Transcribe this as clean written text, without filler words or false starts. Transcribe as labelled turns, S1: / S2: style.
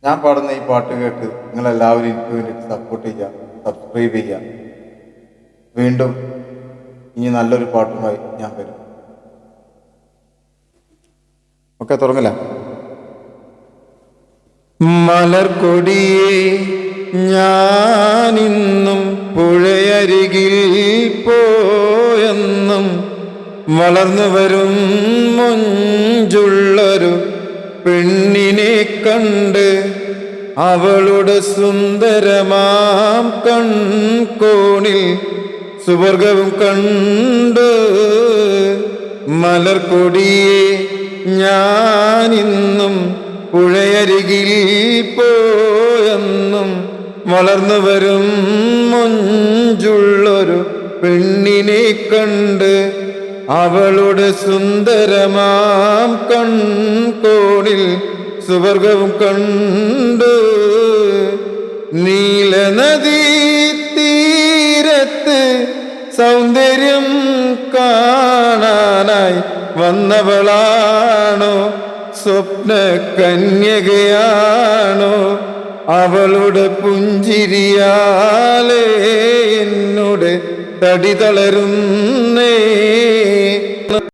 S1: ഞാൻ പാടുന്ന ഈ പാട്ട് കേട്ട് നിങ്ങളെല്ലാവരും എനിക്ക് വേണ്ടിയിട്ട് സപ്പോർട്ട് ചെയ്യുക, സബ്സ്ക്രൈബ് ചെയ്യുക. വീണ്ടും ഇനി നല്ലൊരു പാട്ടുമായി ഞാൻ വരും. ഓക്കെ, തുടങ്ങില്ല. മലർക്കൊടിയേ ഞാനിന്നും പുഴയരികിൽ പോയെന്നും വളർന്നു വരും മൊഞ്ചുള്ളൊരു പെണ്ണിനെ കണ്ട് അവളുടെ സുന്ദരമാം കൺകോണിൽ സുവർഗവും കണ്ട്. മലർക്കൊടിയെ ഞാനിന്നും പുഴയരികിൽ പോയെന്നും വളർന്നു വരും മൊഞ്ചുള്ളൊരു പെണ്ണിനെ കണ്ട് അവളുടെ സുന്ദരമാം കൺകോണിൽ സുവർഗവും കണ്ട്. നീലനദീ തീരത്ത് സൗന്ദര്യം കാണാനായി വന്നവളാണോ, സ്വപ്ന കന്യകയാണോ? അവളുടെ പുഞ്ചിരിയാലേ എന്നോട് തടി തളരുന്നേ.